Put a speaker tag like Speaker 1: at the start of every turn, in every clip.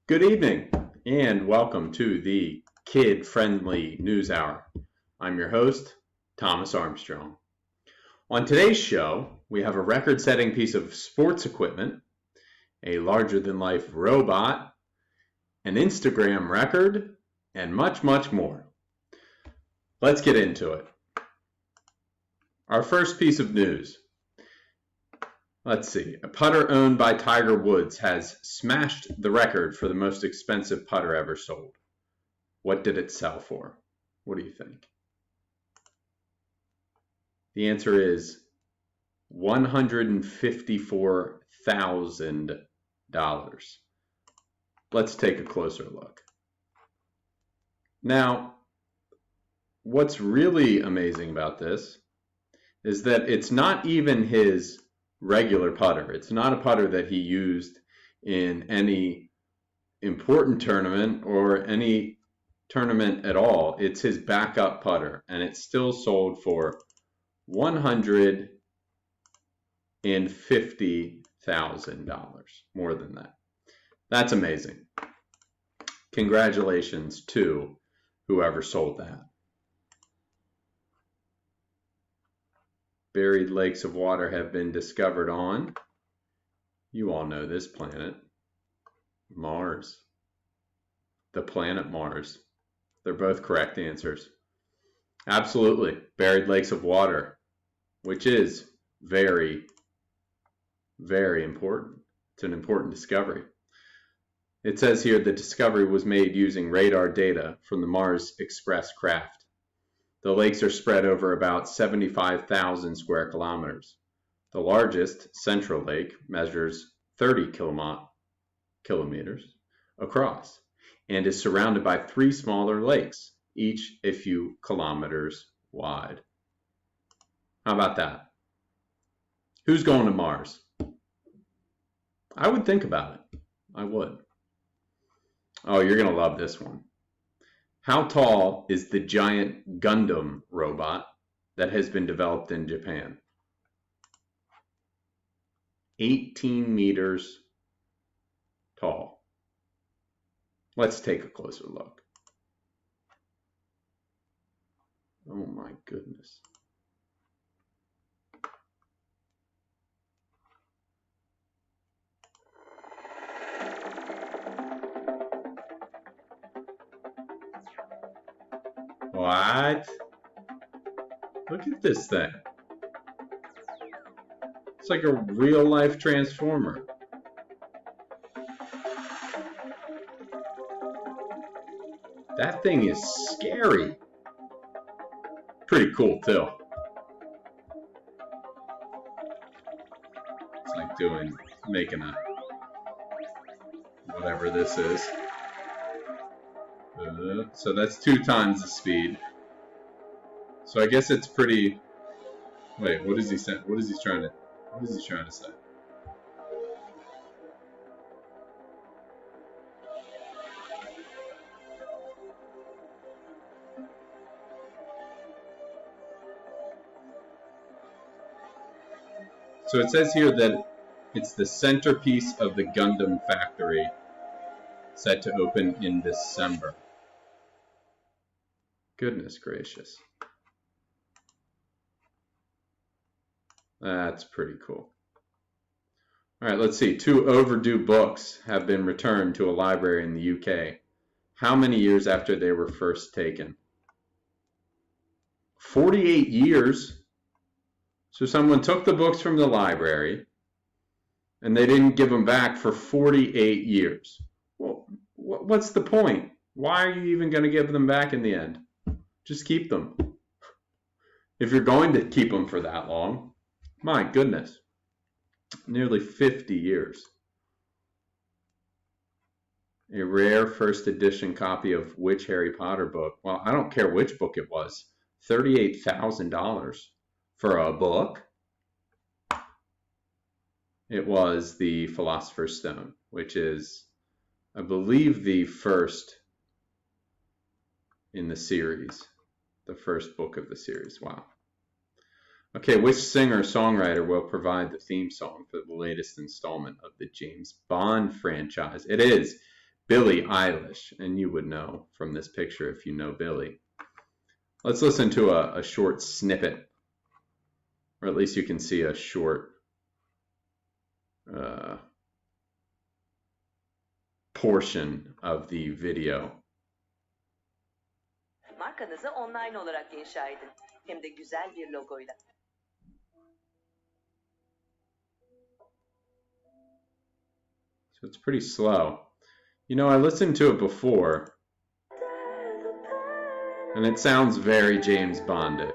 Speaker 1: Good evening and welcome to the Kid Friendly News Hour. I'm your host, Thomas Armstrong. On today's show, we have a record-setting piece of sports equipment, a larger-than-life robot, an Instagram record, and much, much more. Let's get into it. Our first piece of news. Let's see. A putter owned by Tiger Woods has smashed the record for the most expensive putter ever sold. What did it sell for? What do you think? The answer is $154,000. Let's take a closer look. Now, what's really amazing about this is that it's not even his regular putter. It's not a putter that he used in any important tournament or any tournament at all. It's his backup putter, and it still sold for $150,000, more than that. That's amazing. Congratulations to whoever sold that. Buried lakes of water have been discovered on, you all know this planet, Mars. The planet Mars. They're both correct answers. Absolutely. Buried lakes of water, which is very, very important. It's an important discovery. It says here the discovery was made using radar data from the Mars Express craft. The lakes are spread over about 75,000 square kilometers. The largest, Central Lake, measures 30 kilometers across and is surrounded by 3 smaller lakes, each a few kilometers wide. How about that? Who's going to Mars? I would think about it. I would. Oh, you're going to love this one. How tall is the giant Gundam robot that has been developed in Japan? 18 meters tall. Let's take a closer look. Oh my goodness. What? Look at this thing. It's like a real-life transformer. That thing is scary. Pretty cool, too. It's like making a, whatever this is. So that's 2 times the speed. So I guess it's pretty. Wait, what is he saying? What is he trying to say? So it says here that it's the centerpiece of the Gundam factory, set to open in December. Goodness gracious. That's pretty cool. All right, let's see. 2 overdue books have been returned to a library in the UK. How many years after they were first taken? 48 years. So someone took the books from the library and they didn't give them back for 48 years. Well, what's the point? Why are you even going to give them back in the end? Just keep them. If you're going to keep them for that long, my goodness, nearly 50 years. A rare first edition copy of which Harry Potter book? Well, I don't care which book it was. $38,000 for a book. It was the Philosopher's Stone, which is, I believe, the first in the series. The first book of the series. Wow. Okay, which singer-songwriter will provide the theme song for the latest installment of the James Bond franchise? It is Billie Eilish, and you would know from this picture if you know Billie. Let's listen to a short snippet, or at least you can see a short portion of the video.
Speaker 2: Markanızı online olarak inşa edin. Hem de güzel bir logoyla.
Speaker 1: So it's pretty slow. You know, I listened to it before, and it sounds very James Bondish.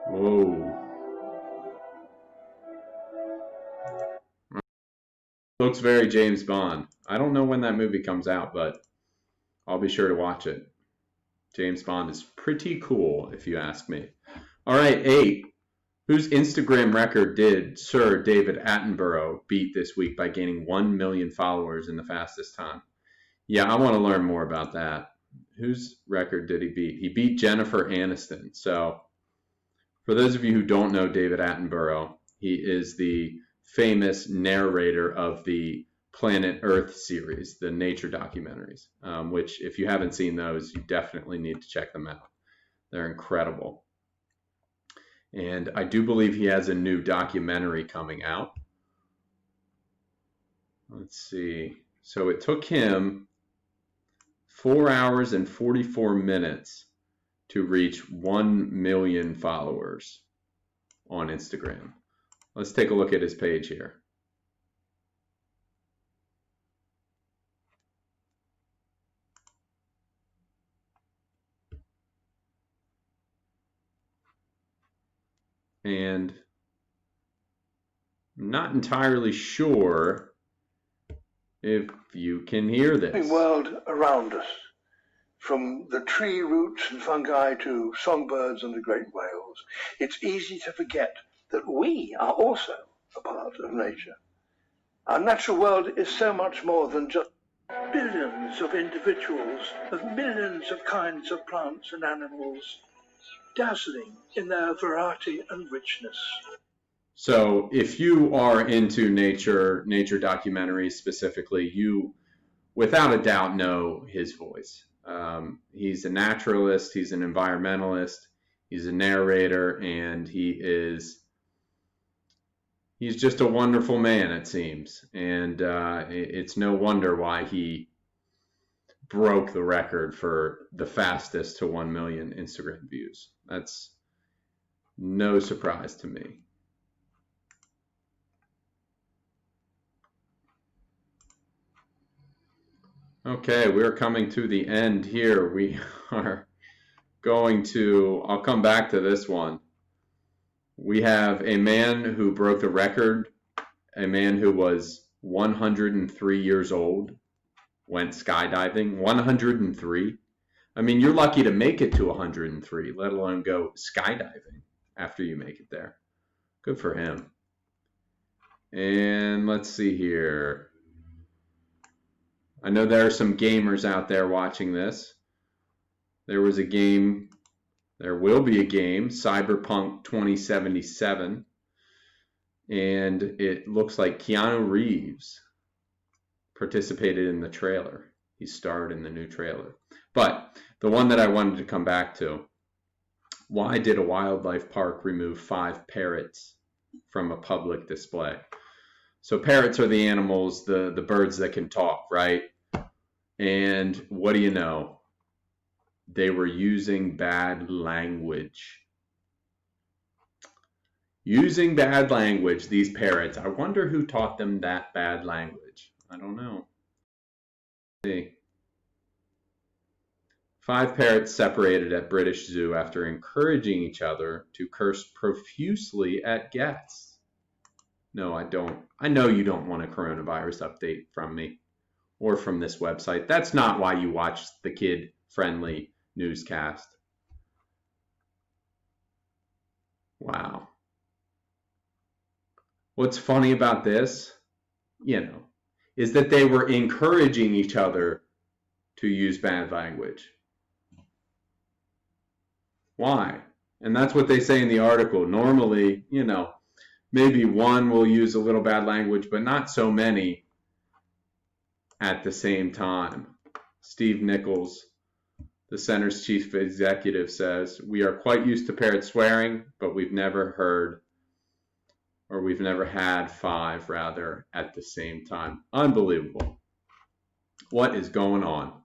Speaker 1: Whoa. Looks very James Bond. I don't know when that movie comes out, but I'll be sure to watch it. James Bond is pretty cool, if you ask me. All right, 8. Whose Instagram record did Sir David Attenborough beat this week by gaining 1 million followers in the fastest time? Yeah, I want to learn more about that. Whose record did he beat? He beat Jennifer Aniston. So, for those of you who don't know David Attenborough, he is the famous narrator of the Planet Earth series, the nature documentaries, which if you haven't seen those, you definitely need to check them out. They're incredible. And I do believe he has a new documentary coming out. Let's see. So it took him 4 hours and 44 minutes to reach 1 million followers on Instagram. Let's take a look at his page here. And I'm not entirely sure if you can hear this.
Speaker 3: The world around us, from the tree roots and fungi to songbirds and the great whales, it's easy to forget that we are also a part of nature. Our natural world is so much more than just billions of individuals, of millions of kinds of plants and animals, dazzling in their variety and richness.
Speaker 1: So if you are into nature documentaries specifically, you without a doubt know his voice. He's a naturalist, he's an environmentalist, he's a narrator, and he's just a wonderful man, it seems. And it's no wonder why he broke the record for the fastest to 1 million Instagram views. That's no surprise to me. Okay, we're coming to the end here. We are going to, I'll come back to this one. We have a man who broke the record, a man who was 103 years old, went skydiving. 103. I mean, you're lucky to make it to 103, let alone go skydiving after you make it there. Good for him. And let's see here. I know there are some gamers out there watching this. There was a game, there will be a game, Cyberpunk 2077. And it looks like Keanu Reeves participated in the trailer. He starred in the new trailer. But the one that I wanted to come back to, why did a wildlife park remove 5 parrots from a public display? So parrots are the animals, the birds that can talk, right? And what do you know? They were using bad language. Using bad language, these parrots. I wonder who taught them that bad language. I don't know. Let's see. 5 parrots separated at British Zoo after encouraging each other to curse profusely at guests. No, I don't. I know you don't want a coronavirus update from me or from this website. That's not why you watch the Kid Friendly Newscast. Wow. What's funny about this, is that they were encouraging each other to use bad language. Why? And that's what they say in the article. Normally, maybe one will use a little bad language, but not so many at the same time. Steve Nichols, the center's chief executive, says, "We are quite used to parrots swearing, but we've never had 5 rather at the same time." Unbelievable. What is going on?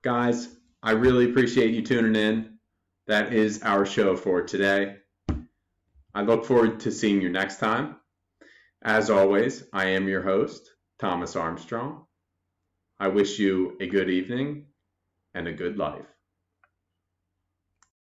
Speaker 1: Guys, I really appreciate you tuning in. That is our show for today. I look forward to seeing you next time. As always, I am your host, Thomas Armstrong. I wish you a good evening and a good life.